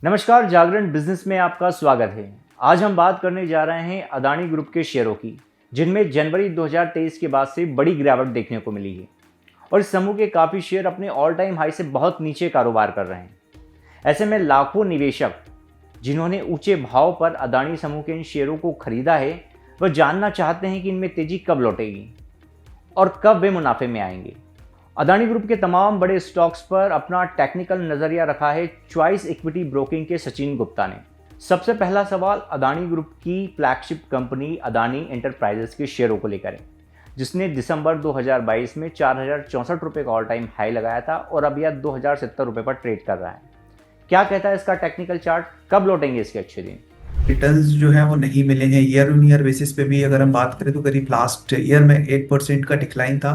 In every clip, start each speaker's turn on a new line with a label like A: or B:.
A: नमस्कार, जागरण बिजनेस में आपका स्वागत है। आज हम बात करने जा रहे हैं अदानी ग्रुप के शेयरों की, जिनमें जनवरी 2023 के बाद से बड़ी गिरावट देखने को मिली है और इस समूह के काफ़ी शेयर अपने ऑल टाइम हाई से बहुत नीचे कारोबार कर रहे हैं। ऐसे में लाखों निवेशक जिन्होंने ऊंचे भाव पर अदानी समूह के इन शेयरों को खरीदा है, वह जानना चाहते हैं कि इनमें तेजी कब लौटेगी और कब वे मुनाफे में आएंगे। अदानी ग्रुप के तमाम बड़े स्टॉक्स पर अपना टेक्निकल नजरिया रखा है चॉइस इक्विटी ब्रोकिंग के सचिन गुप्ता ने। सबसे पहला सवाल अदानी ग्रुप की फ्लैगशिप कंपनी अदानी एंटरप्राइजेस के शेयरों को लेकर है, जिसने दिसंबर 2022 में 4064 रुपये का ऑल टाइम हाई लगाया था और अब यह 2070 रुपये पर ट्रेड कर रहा है। क्या कहता है इसका टेक्निकल चार्ट, कब लौटेंगे इसके अच्छे दिन?
B: रिटर्न्स जो है वो नहीं मिले हैं। ईयर ऑन ईयर बेसिस पे भी अगर हम बात करें तो करीब लास्ट ईयर में 8% का डिक्लाइन था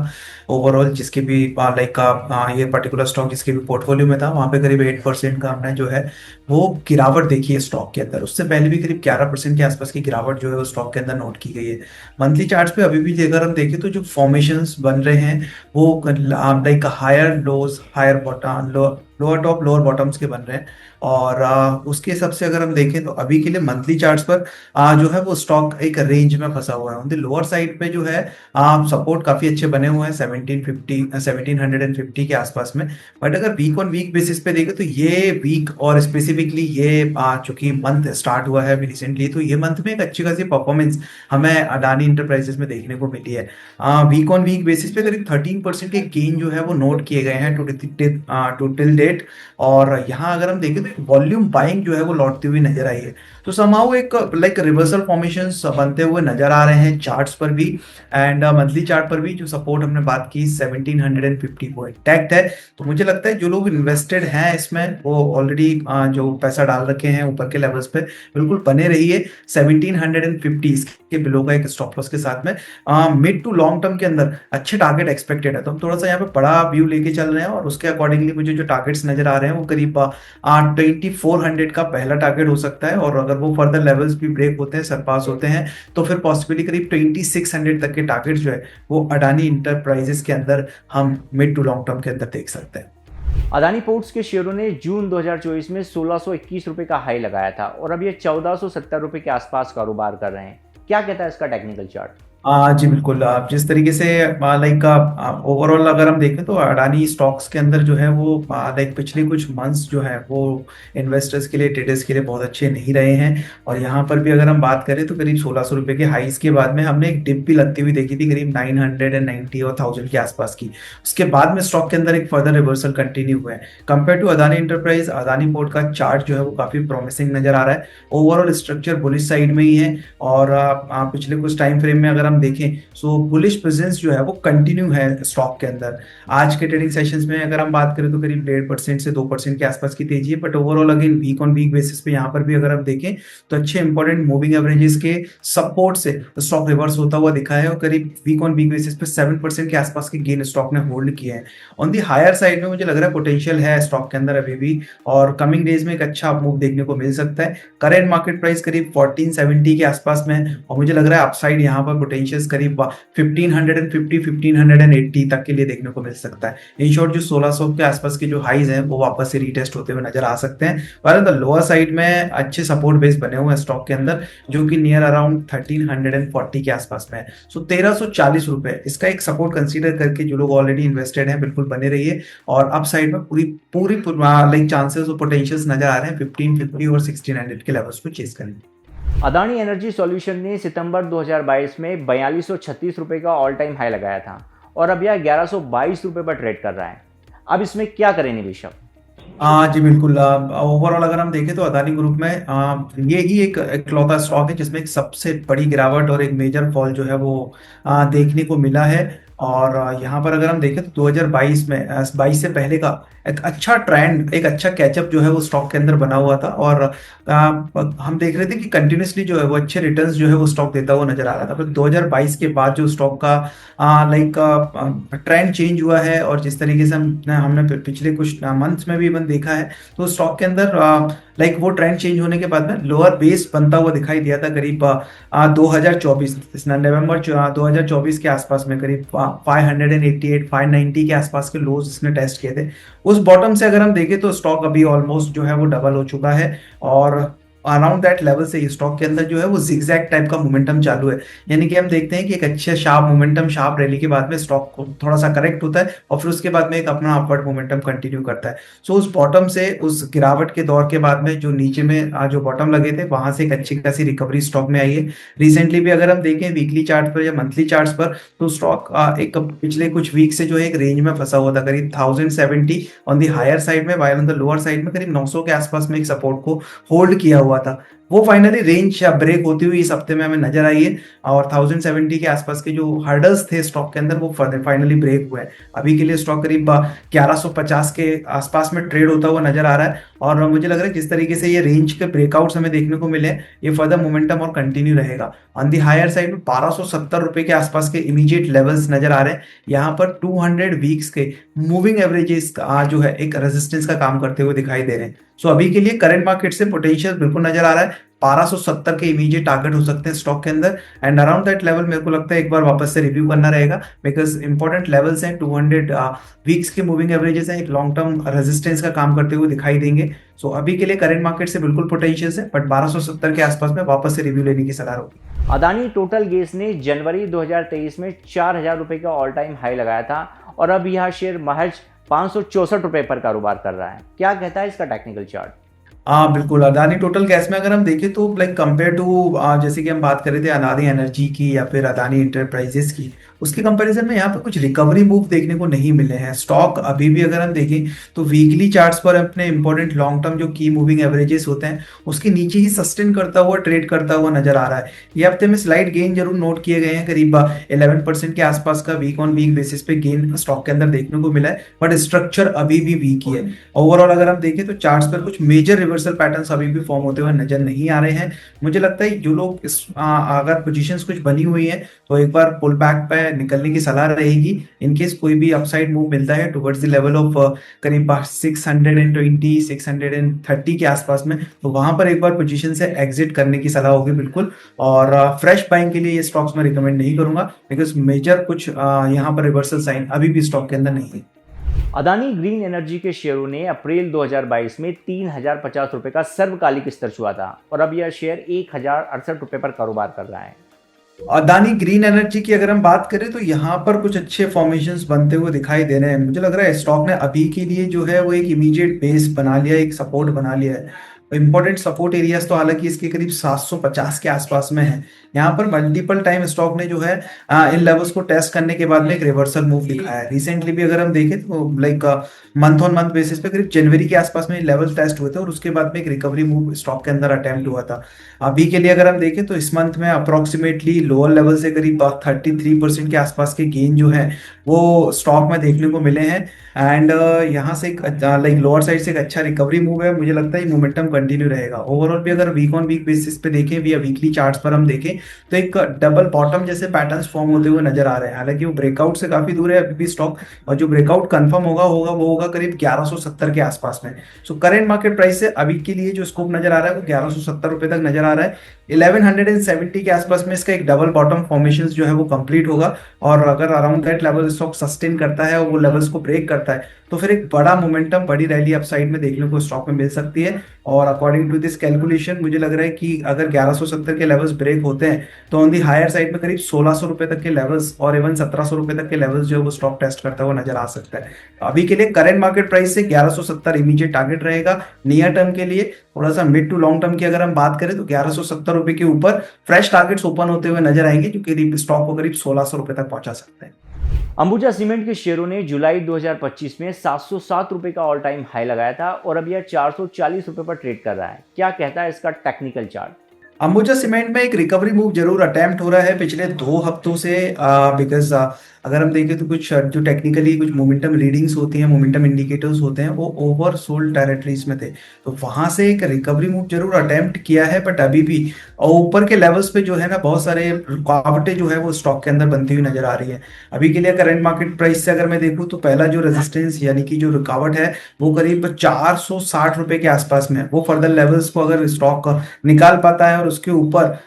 B: ओवरऑल, जिसके भी ये पर्टिकुलर स्टॉक जिसके भी पोर्टफोलियो में था वहाँ पे करीब 8% का हमने जो है वो गिरावट देखी है स्टॉक के अंदर। उससे पहले भी करीब 11% के आसपास की गिरावट जो है वो स्टॉक के अंदर नोट की गई है। मंथली चार्ट्स पे अभी भी अगर हम देखें तो जो फॉर्मेशंस बन रहे हैं वो higher lows higher bottom lower top lower bottoms के बन रहे हैं। और उसके हिसाब से अगर हम देखें तो अभी के लिए मंथली चार्ट्स पर जो है वो स्टॉक एक रेंज में फंसा हुआ है। ऑन द लोअर साइड पे जो है सपोर्ट काफी अच्छे बने हुए हैं 1750 के आसपास में। बट अगर वीक ऑन वीक बेसिस पे देखें तो ये वीक और स्पेसिफिकली ये चूंकि मंथ स्टार्ट हुआ है अभी रिसेंटली, तो ये मंथ में एक अच्छी खासी परफॉर्मेंस हमें अडानी इंटरप्राइजेस में देखने को मिली है। वीक ऑन वीक बेसिस पे करीब 13% के गेन जो है वो नोट किए गए हैं टू टिल डेट। और यहाँ अगर हम देखें तो वॉल्यूम बाइंग जो है वो लौटती हुई नजर आई है। तो समाउ एक रिवर्सल फॉर्मेशंस बनते हुए नजर आ रहे हैं चार्ट्स पर भी एंड मंथली चार्ट पर भी। जो सपोर्ट हमने बात की 1750 को इंटैक्ट है। तो मुझे लगता है जो लोग इन्वेस्टेड हैं इसमें वो ऑलरेडी जो पैसा डाल रखे हैं ऊपर के लेवल्स पे बिल्कुल बने रहिए। 1750 के बिलो का एक स्टॉप लॉस के साथ में मिड टू लॉन्ग टर्म के अंदर अच्छे टारगेट एक्सपेक्टेड है। तो हम थोड़ा सा यहाँ पे बड़ा व्यू लेके चल रहे हैं और उसके अकॉर्डिंगली मुझे जो टारगेट्स नजर आ रहे हैं वो करीब 2400 का पहला टारगेट हो सकता है। और अगर वो फर्दर लेवल्स भी ब्रेक होते हैं, सरपास होते हैं, तो फिर पॉसिबली करीब 2600 तक के टारगेट जो है वो अडानी इंटरप्राइजेस के अंदर हम मिड टू लॉन्ग टर्म के अंदर देख सकते हैं।
A: अदानी पोर्ट्स के शेयरों ने जून 2024 में 1621 रुपये का हाई लगाया था और अब ये 1470 रुपये के आसपास कारोबार कर रहे हैं। क्या कहता है इसका टेक्निकल चार्ट?
B: जी बिल्कुल। आप जिस तरीके से ओवरऑल अगर हम देखें तो अडानी स्टॉक्स के अंदर जो है वो पिछले कुछ मंथ्स जो है वो इन्वेस्टर्स के लिए ट्रेडर्स के लिए बहुत अच्छे नहीं रहे हैं। और यहाँ पर भी अगर हम बात करें तो करीब 1600 रुपये के हाईस के बाद में हमने एक डिप भी लगती हुई देखी थी करीब 990 और 1000 के आसपास की। उसके बाद में स्टॉक के अंदर एक फर्दर रिवर्सल कंटिन्यू हुआ है। Compare to Adani enterprise, Adani port का चार्ट जो है वो काफी प्रॉमिसिंग नजर आ रहा है। ओवरऑल स्ट्रक्चर बुलिश साइड में ही है और पिछले कुछ टाइम फ्रेम में अगर हम देखें सो बुलिश प्रेजेंस जो है वो कंटिन्यू है स्टॉक के अंदर। आज के ट्रेडिंग सेशंस में अगर हम बात करें तो करीब 1.5% से 2% के आसपास की तेजी है। But overall again week on week basis पे यहाँ पर भी अगर हम देखें तो अच्छे इंपॉर्टेंट मूविंग एवरेजेस के सपोर्ट से स्टॉक रिवर्स होता हुआ दिखा है और करीब वीक ऑन वीक बेसिस पे 7% के आसपास के गेन स्टॉक ने होल्ड किया है। ऑन दी हायर साइड में मुझे लग रहा है पोटेंशियल है स्टॉक के अंदर अभी भी और कमिंग डेज में एक अच्छा मूव देखने को मिल सकता है। करेंट मार्केट प्राइस करीब 1470 के आसपास में और मुझे लग रहा है अपसाइड यहाँ पर पोटेंशियल करीब 1550 1580 तक के लिए देखने को मिल सकता है। इन शॉर्ट जो 1600 के आसपास के जो हाईज हैं वो वापस से रीटेस्ट होते हुए नजर आ सकते हैं। पर लोअर साइड में अच्छे सपोर्ट बेस बने हुए हैं स्टॉक के अंदर जो कि नियर अराउंड 1340 के आसपास में है। सो 1340 रुपए इसका एक सपोर्ट कंसीडर करके जो लोग ऑलरेडी इन्वेस्टेड हैं बिल्कुल बने रहिए। और अप साइड में पूरी पूरी चांसेस और पोटेंशियल नजर आ रहे हैं 1550 और 1600 के लेवल्स को चेस करेंगे।
A: अदानी एनर्जी सॉल्यूशन ने सितंबर 2022 में 4236 रुपये का ऑल टाइम हाई लगाया था और अब यह 1122 रुपये पर ट्रेड कर रहा है। अब इसमें क्या करें निवेशक?
B: जी बिल्कुल। ओवरऑल अगर हम देखें तो अदानी ग्रुप में ये ही एक इकलौता स्टॉक है जिसमें एक सबसे बड़ी गिरावट और एक मेजर फॉल जो है वो देखने को मिला है। और यहाँ पर अगर हम देखें तो 2022 में 22 से पहले का एक अच्छा ट्रेंड, एक अच्छा कैचअप जो है वो स्टॉक के अंदर बना हुआ था। और हम देख रहे थे कि कंटिन्यूसली जो है वो अच्छे रिटर्न्स जो है वो स्टॉक देता हुआ नजर आ रहा था। पर 2022 के बाद जो स्टॉक का ट्रेंड चेंज हुआ है और जिस तरीके से हमने पिछले कुछ मंथ्स में भी देखा है तो स्टॉक के अंदर वो ट्रेंड चेंज होने के बाद में लोअर बेस बनता हुआ दिखाई दिया था करीब 2024 नवंबर 2024 के आसपास में करीब 588 590 के आसपास के लोज इसने टेस्ट किए थे। उस बॉटम से अगर हम देखें तो स्टॉक अभी ऑलमोस्ट जो है वो डबल हो चुका है, और अराउंड दैट लेवल से स्टॉक के अंदर जो है वो जिगजैग टाइप का मोमेंटम चालू है। यानी कि हम देखते हैं कि एक अच्छे शार्प मोमेंटम, शार्प रैली के बाद में स्टॉक को थोड़ा सा करेक्ट होता है और फिर उसके बाद में एक अपना अपवर्ड मोमेंटम कंटिन्यू करता है। सो उस बॉटम से, उस गिरावट के दौर के बाद में जो नीचे में जो बॉटम लगे थे, वहां से एक अच्छी खासी रिकवरी स्टॉक में आई है। रिसेंटली भी अगर हम देखें वीकली चार्ट पर या मंथली चार्ट पर, तो स्टॉक एक पिछले कुछ वीक से जो है एक रेंज में फंसा हुआ था, करीब 1070 ऑन दी हायर साइड में, while on the lower side में करीब 900 के आसपास में एक सपोर्ट को होल्ड किया हुआ था। वो फाइनली रेंज ब्रेक होती हुई इस हफ्ते में हमें नजर आई है, और 1070 के आसपास के जो हर्डल्स थे स्टॉक के अंदर वो फाइनली ब्रेक हुए हैं। अभी के लिए स्टॉक करीब 1150 के आसपास में ट्रेड होता हुआ नजर आ रहा है, और मुझे लग रहा है जिस तरीके से ये रेंज के ब्रेकआउट्स हमें देखने को मिले हैं, ये फर्दर मोमेंटम और कंटिन्यू रहेगा। ऑन दी हायर साइड में 1270 रुपए के आसपास के इमीडिएट लेवल्स नजर आ रहे हैं। यहाँ पर 200 वीक्स के मूविंग एवरेजेस जो है एक रेजिस्टेंस का काम करते हुए दिखाई दे रहे हैं। सो अभी के लिए करंट मार्केट से पोटेंशियल बिल्कुल नजर आ रहा है। 1270 के इमीडिएट टारगेट हो सकते हैं स्टॉक के अंदर, एंड अराउंड दैट लेवल मेरे को लगता है एक बार वापस से रिव्यू करना रहेगा, बिकॉज इंपॉर्टेंट लेवल्स हैं। 200 वीक्स के मूविंग एवरेजेस हैं, एक लॉन्ग टर्म रेजिस्टेंस का काम करते हुए दिखाई देंगे। सो अभी के लिए करंट मार्केट से बिल्कुल पोटेंशियल है, बट 1270 के आसपास में वापस से रिव्यू लेने की सलाह होगी।
A: अदानी टोटल गैस ने जनवरी 2023 में 4000 रुपए का ऑल टाइम हाई लगाया था, और अब यह शेयर महज 564 रुपए पर कारोबार कर रहा है। क्या कहता है इसका टेक्निकल चार्ट?
B: हाँ बिल्कुल, अदानी टोटल गैस में अगर हम देखें तो लाइक कंपेयर टू, जैसे कि हम बात कर रहे थे अदानी एनर्जी की या फिर अदानी इंटरप्राइजेस की, उसके कंपैरिजन में यहाँ पर कुछ रिकवरी मूव देखने को नहीं मिले हैं। स्टॉक अभी भी अगर हम देखें तो वीकली चार्ट्स पर अपने इंपॉर्टेंट लॉन्ग टर्म जो की मूविंग एवरेजेस होते हैं उसके नीचे ही सस्टेन करता हुआ, ट्रेड करता हुआ नजर आ रहा है। ये हफ्ते में स्लाइड गेन जरूर नोट किए गए हैं, करीब 11% के आसपास का वीक ऑन वीक बेसिस पे गेन स्टॉक के अंदर देखने को मिला है, बट स्ट्रक्चर अभी भी वीक ही है। ओवरऑल अगर हम देखें तो चार्ट्स पर कुछ मेजर रिवर्सल पैटर्न्स अभी भी फॉर्म होते हुए नजर नहीं आ रहे हैं। मुझे लगता है जो लोग अगर पोजीशंस कुछ बनी हुई है तो एक बार पुल बैक पे निकलने की सलाह रहेगी। इनकेस कोई भी अपसाइड मूव मिलता है टुवर्ड्स द लेवल ऑफ करीब 620 630 के आसपास में, तो वहां पर एक बार पोजीशन से एग्जिट करने की सलाह होगी बिल्कुल। और फ्रेश बाइंग के लिए ये स्टॉक्स में रिकमेंड नहीं करूंगा, बिकॉज मेजर कुछ यहाँ पर रिवर्सल साइन अभी भी स्टॉक के अंदर नहीं है।
A: अदानी ग्रीन एनर्जी के शेयरों ने अप्रैल 2022 में 3050 रुपए का सर्वकालिक स्तर छुआ था, और अब यह शेयर 1068 रुपए पर कारोबार कर रहा है।
B: अदानी ग्रीन एनर्जी की अगर हम बात करें तो यहाँ पर कुछ अच्छे फॉर्मेशंस बनते हुए दिखाई दे रहे हैं। मुझे लग रहा है स्टॉक ने अभी के लिए जो है वो एक इमीडिएट बेस बना लिया, एक सपोर्ट बना लिया है। इंपॉर्टेंट सपोर्ट एरियाज तो हालांकि इसके करीब 750 के आसपास में है। यहाँ पर मल्टीपल टाइम स्टॉक ने जो है इन लेवल्स को टेस्ट करने के बाद में एक रिवर्सल मूव दिखाया है। रिसेंटली भी अगर हम देखें तो like month on month basis पे करीब जनवरी के आसपास में लेवल टेस्ट हुए थे, और उसके बाद में एक रिकवरी मूव स्टॉक के अंदर अटेम्प्ट हुआ था। अभी के लिए अगर हम देखें तो इस मंथ में अप्रोक्सीमेटली लोअर लेवल से करीब 33% के आसपास के गेन जो है वो स्टॉक में देखने को मिले हैं, एंड यहाँ से लाइक लोअर साइड से एक अच्छा रिकवरी मूव है। मुझे लगता है मोमेंटम कंटिन्यू रहेगा। ओवरऑल भी अगर वीक ऑन वीक बेसिस पे देखें या वीकली चार्ट्स पर हम देखें तो एक डबल बॉटम जैसे पैटर्न्स फॉर्म होते हुए नजर आ रहे हैं। हालांकि वो ब्रेकआउट से काफी दूर है अभी भी स्टॉक, और जो ब्रेकआउट कंफर्म होगा वो होगा करीब 1170 के आसपास में। सो करंट मार्केट प्राइस से अभी के लिए जो स्कोप नजर आ रहा है वो 1170 रुपए तक नजर आ रहा है। 1170 के आसपास में इसका एक डबल बॉटम फॉर्मेशन जो है वो कंप्लीट होगा, और अगर around that level stock sustain करता है और वो लेवल्स को ब्रेक करता है तो फिर एक बड़ा मोमेंटम, बड़ी रैली अपसाइड में देखने को स्टॉक में मिल सकती है। और अकॉर्डिंग टू दिस कैलकुलेशन मुझे लग रहा है कि अगर 1170 के लेवल्स ब्रेक होते हैं तो ऑन दी हायर साइड में करीब 1600 रुपए तक के लेवल्स और इवन 1700 रुपए तक के लेवल्स जो है वो स्टॉक टेस्ट करता हुआ नजर आ सकता है। अभी के लिए करंट मार्केट प्राइस से 1170 इमीडिएट टारगेट रहेगा नियर टर्म के लिए। थोड़ा सा मिड टू लॉन्ग टर्म की अगर हम बात करें तो 1170 रुपए के ऊपर फ्रेश टारगेट्स ओपन होते हुए नजर आएंगे, जो करीब स्टॉक को करीब 1600 रुपए तक पहुंचा सकते हैं।
A: अंबुजा सीमेंट के शेयरों ने जुलाई 2025 में 707 रुपए का ऑल टाइम हाई लगाया था, और अब यह 440 रुपए पर ट्रेड कर रहा है। क्या कहता है इसका टेक्निकल चार्ट?
B: अंबुजा सीमेंट में एक रिकवरी मूव जरूर अटेम्प्ट हो रहा है पिछले 2 हफ्तों से, बिकॉज अगर हम देखें तो कुछ जो टेक्निकली कुछ मोमेंटम रीडिंग्स होती हैं, मोमेंटम इंडिकेटर्स होते हैं, वो ओवर सोल्ड टेरिटरीज में थे, तो वहां से एक रिकवरी मूव जरूर अटेम्प्ट किया है। बट अभी भी ऊपर के लेवल्स पे जो है ना बहुत सारे रुकावटें जो है वो स्टॉक के अंदर बनती हुई नजर आ रही है। अभी के लिए करंट मार्केट प्राइस से अगर मैं देखूं तो पहला जो रेजिस्टेंस यानी कि जो रुकावट है वो करीब 460 रुपए के आसपास में है। वो फर्दर लेवल्स को अगर स्टॉक निकाल पाता है अगर उसके ऊपर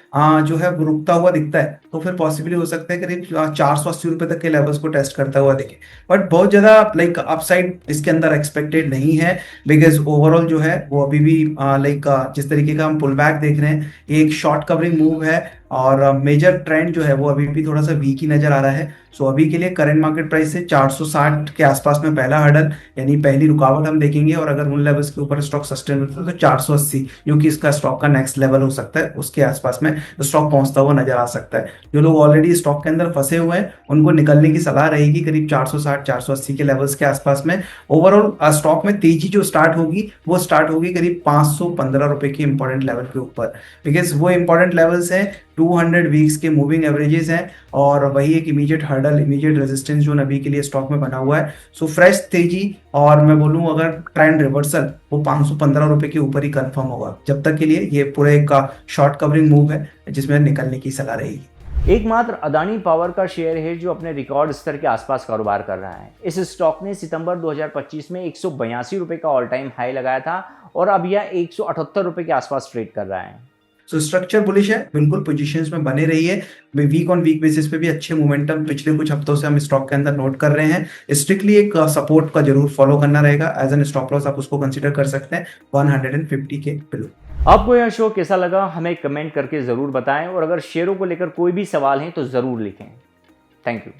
B: जो है वो रुकता हुआ दिखता है तो फिर पॉसिबली हो सकता है करीब 480 रुपए तक के लेवल्स को टेस्ट करता हुआ दिखे, बट बहुत ज्यादा लाइक अपसाइड इसके अंदर एक्सपेक्टेड नहीं है, बिकॉज ओवरऑल जो है वो अभी भी लाइक जिस तरीके का हम पुल बैक देख रहे हैं, एक शॉर्ट कवरिंग मूव है और मेजर ट्रेंड जो है वो अभी भी थोड़ा सा वीक ही नजर आ रहा है। सो अभी के लिए करंट मार्केट प्राइस से 460 के आसपास में पहला हर्डल यानी पहली रुकावट हम देखेंगे, और अगर उन लेवल्स के ऊपर स्टॉक सस्टेन होता है तो 480 जो कि इसका स्टॉक का नेक्स्ट लेवल हो सकता है, उसके आसपास में स्टॉक पहुंचता हुआ नजर आ सकता है। जो लोग ऑलरेडी स्टॉक के अंदर फंसे हुए हैं उनको निकलने की सलाह रहेगी करीब 460 480 के लेवल्स के आसपास में। ओवरऑल स्टॉक में तेजी जो स्टार्ट होगी वो स्टार्ट होगी करीब 515 रुपए के इंपॉर्टेंट लेवल के ऊपर, बिकॉज वो इंपॉर्टेंट लेवल्स हैं 200 वीक्स के मूविंग एवरेजेस हैं, और वही एक immediate hurdle immediate resistance zone अभी के लिए स्टॉक में बना हुआ है। सो फ्रेश तेजी, और मैं बोलूं अगर ट्रेंड रिवर्सल, वो 515 रुपए के ऊपर ही कंफर्म होगा। जब तक के लिए ये पूरा एक शॉर्ट कवरिंग मूव है जिसमें निकलने की सलाह रहेगी।
A: एकमात्र अदानी पावर का शेयर है जो अपने रिकॉर्ड स्तर के आसपास कारोबार कर रहा है। इस स्टॉक ने सितंबर 2025 में 182 रुपए का ऑल टाइम हाई लगाया था और अब यह 178 रुपए के आसपास ट्रेड कर रहा है।
B: सो स्ट्रक्चर बुलिश है, बिल्कुल पोजीशंस में बने रही है। वीक ऑन वीक बेसिस पे भी अच्छे मोमेंटम पिछले कुछ हफ्तों से हम स्टॉक के अंदर नोट कर रहे हैं। स्ट्रिक्टली एक सपोर्ट का जरूर फॉलो करना रहेगा, एज एन स्टॉप लॉस आप उसको कंसीडर कर सकते हैं 150 के बिलो।
A: आपको यह शो कैसा लगा हमें कमेंट करके ज़रूर बताएं, और अगर शेयरों को लेकर कोई भी सवाल है तो ज़रूर लिखें। Thank you.